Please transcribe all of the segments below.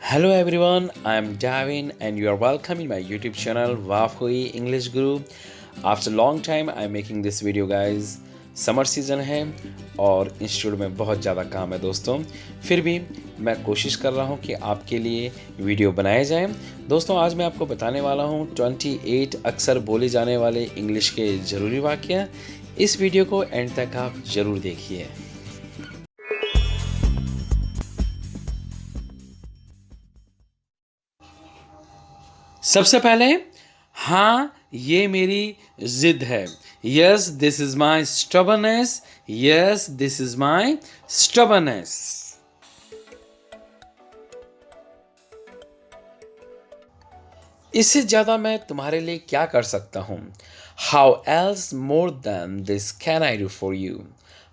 Hello everyone, I am Davin and you are welcome in my YouTube channel Wafoi English Guru. After a long time I am making this video guys. Summer season है और institute में बहुत ज़्यादा काम है दोस्तों, फिर भी मैं कोशिश कर रहा हूँ कि आपके लिए वीडियो बनाए जाएं। दोस्तों आज मैं आपको बताने वाला हूँ 28 अक्सर बोले जाने वाले इंग्लिश के ज़रूरी वाक्य। इस वीडियो को एंड तक आप ज़रूर देखिए। सबसे पहले हाँ ये मेरी जिद है। Yes this is my stubbornness. Yes this is my stubbornness. इससे ज्यादा मैं तुम्हारे लिए क्या कर सकता हूं? How else more than this can I do for you?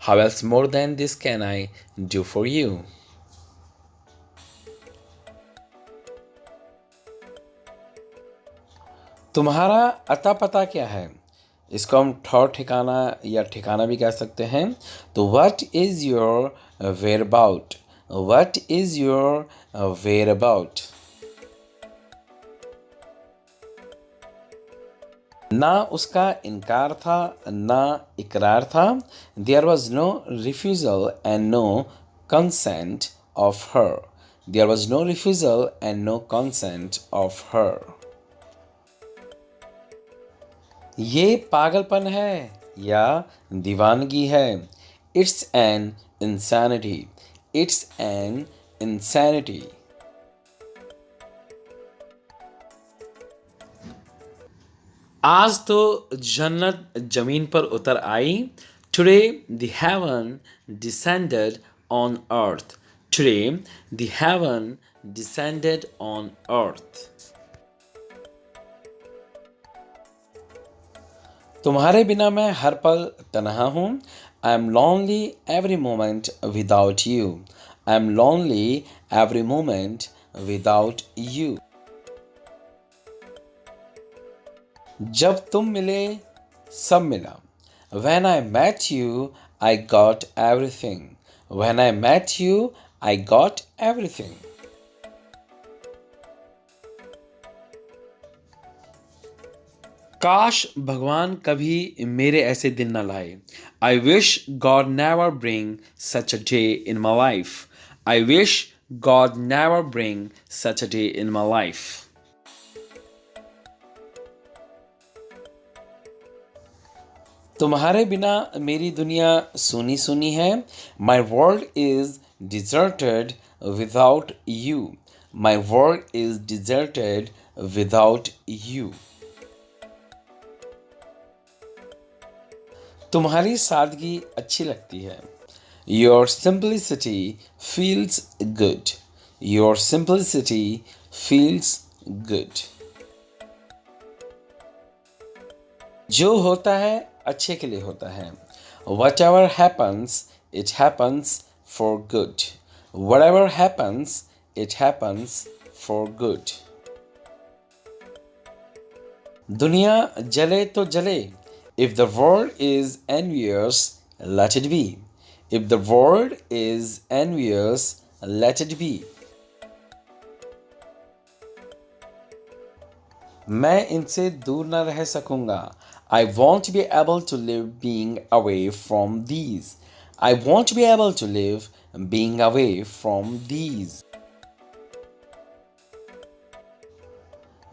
How else more than this can I do for you? तुम्हारा अता पता क्या है? इसको हम ठौर ठिकाना या ठिकाना भी कह सकते हैं। तो what is your where about? What is your where about? ना उसका इनकार था ना इकरार था। There was no refusal and no consent of her. There was no refusal and no consent of her. ये पागलपन है या दीवानगी है। It's an insanity. It's an insanity. आज तो जन्नत जमीन पर उतर आई। Today the heaven descended on earth. Today the heaven descended on अर्थ। तुम्हारे बिना मैं हर पल तन्हा हूँ। I am lonely every moment without you. I am lonely every moment without you. जब तुम मिले सब मिला। When I met you, I got everything. When I met you, I got everything. काश भगवान कभी मेरे ऐसे दिन न लाए। I wish God never bring such a day in my life. I wish God never bring such a day in my life. तुम्हारे बिना मेरी दुनिया सुनी सुनी है। My world is deserted without you. My world is deserted without you. तुम्हारी सादगी अच्छी लगती है। Your simplicity feels good. Your simplicity feels good. जो होता है अच्छे के लिए होता है। What ever happens it happens for good. What ever happens it happens for good. दुनिया जले तो जले। If the world is envious, let it be. If the world is envious, let it be. मैं इनसे दूर न रह सकूंगा। I won't be able to live being away from these. I won't be able to live being away from these.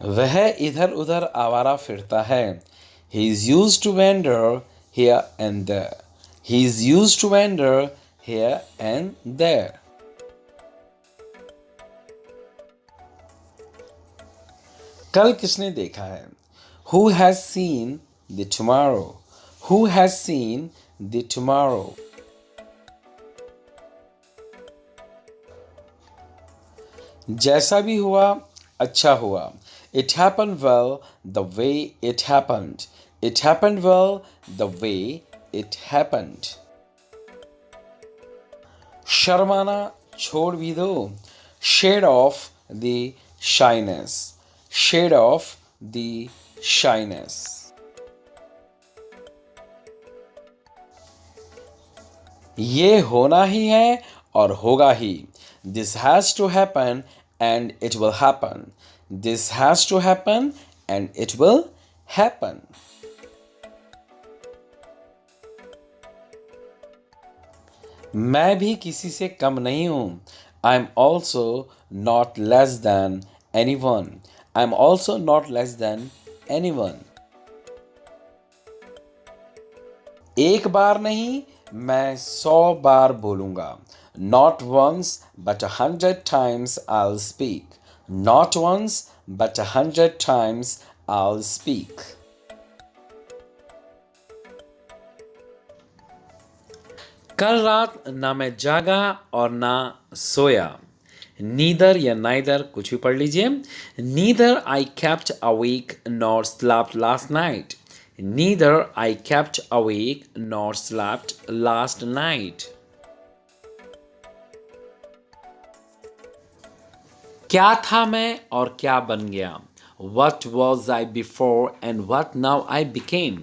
वह इधर उधर आवारा फिरता है। He is used to wander here and there. He is used to wander here and there. कल किसने देखा है? Who has seen the tomorrow? Who has seen the tomorrow? जैसा भी हुआ अच्छा हुआ। It happened well the way it happened. It happened well the way it happened. शर्माना छोड़ भी दो। Shade off the shyness. Shade off the shyness. ये होना ही है और होगा ही। This has to happen and it will happen. This has to happen and it will happen. मैं भी किसी से कम नहीं हूँ. I am also not less than anyone. I am also not less than anyone. एक बार नहीं, मैं 100 बार बोलूँगा. Not once, but 100 times I'll speak. Not once, but 100 times I'll speak. कल रात ना मैं जागा और ना सोया. नीदर या नाइदर कुछ भी पढ़ लीजिए. Neither I kept awake nor slept last night. Neither I kept awake nor slept last night. क्या था मैं और क्या बन गया. What was I before and what now I became.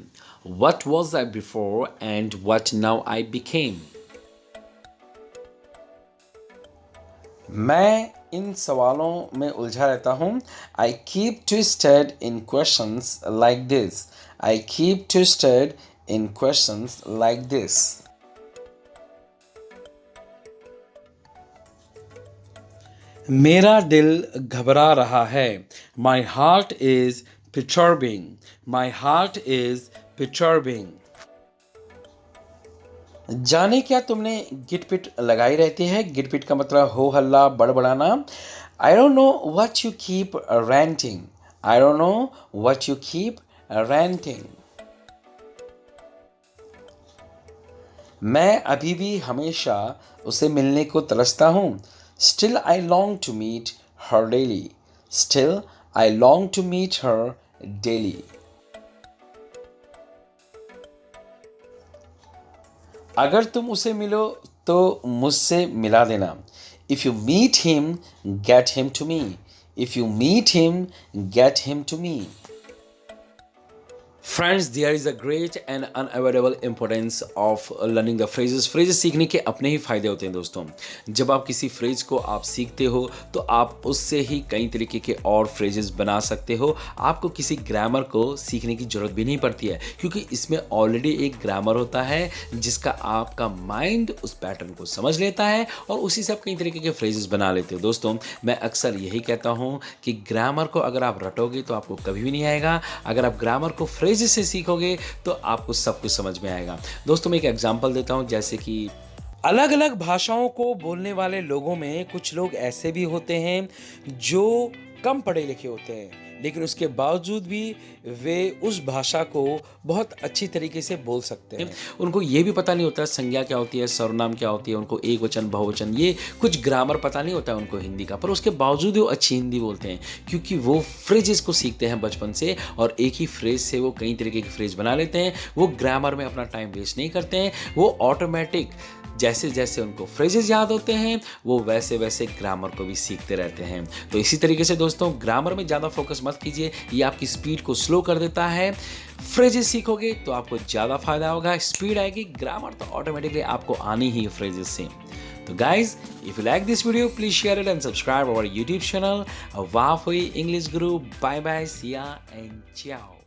What was I before and what now I became. मैं इन सवालों में उलझा रहता हूँ. I keep twisted in questions like this. I keep twisted in questions like this. मेरा दिल घबरा रहा है. My heart is perturbing. My heart is perturbing. जाने क्या तुमने गिट-पिट लगाई रहती है. गिट-पिट का मतलब हो हल्ला बड़बड़ाना. I don't know what you keep ranting. I don't know what you keep ranting. मैं अभी भी हमेशा उसे मिलने को तरसता हूँ. Still I long to meet her daily. Still I long to meet her daily. अगर तुम उसे मिलो तो मुझसे मिला देना. If you meet him, get him to me. If you meet him, get him to me. Friends, there is a great and unavoidable importance of learning the phrases. phrases सीखने के अपने ही फायदे होते हैं दोस्तों. जब आप किसी फ्रेज को आप सीखते हो तो आप उससे ही कई तरीके के और फ्रेजेस बना सकते हो. आपको किसी ग्रामर को सीखने की जरूरत भी नहीं पड़ती है क्योंकि इसमें ऑलरेडी एक ग्रामर होता है जिसका आपका माइंड उस पैटर्न को समझ लेता है और उसी से आप कई तरीके के फ्रेजेस बना लेते हो. दोस्तों, मैं अक्सर यही कहता हूँ कि ग्रामर को अगर आप रटोगे तो आपको कभी भी नहीं आएगा. अगर आप ग्रामर को फ्रेज से सीखोगे तो आपको सब कुछ समझ में आएगा. दोस्तों, मैं एक एग्जांपल देता हूं. जैसे कि अलग अलग भाषाओं को बोलने वाले लोगों में कुछ लोग ऐसे भी होते हैं जो कम पढ़े लिखे होते हैं लेकिन उसके बावजूद भी वे उस भाषा को बहुत अच्छी तरीके से बोल सकते हैं. उनको ये भी पता नहीं होता संज्ञा क्या होती है, सर्वनाम क्या होती है, उनको एक वचन बहुवचन ये कुछ ग्रामर पता नहीं होता है उनको हिंदी का, पर उसके बावजूद वो अच्छी हिंदी बोलते हैं क्योंकि वो फ्रेजेस को सीखते हैं बचपन से और एक ही फ्रेज से वो कई तरीके की फ्रेज बना लेते हैं. वो ग्रामर में अपना टाइम वेस्ट नहीं करते हैं. वो ऑटोमेटिक जैसे जैसे उनको फ्रेजेस याद होते हैं वो वैसे वैसे ग्रामर को भी सीखते रहते हैं. तो इसी तरीके से दोस्तों, ग्रामर में ज़्यादा फोकस मत कीजिए. ये आपकी स्पीड को स्लो कर देता है. फ्रेजेस सीखोगे तो आपको ज़्यादा फायदा होगा. स्पीड आएगी, ग्रामर तो ऑटोमेटिकली आपको आनी ही फ्रेजेस से. तो guys, if you like this video please share it and subscribe our YouTube channel वाफ हुई English Guru. Bye bye, Siya and चाओ.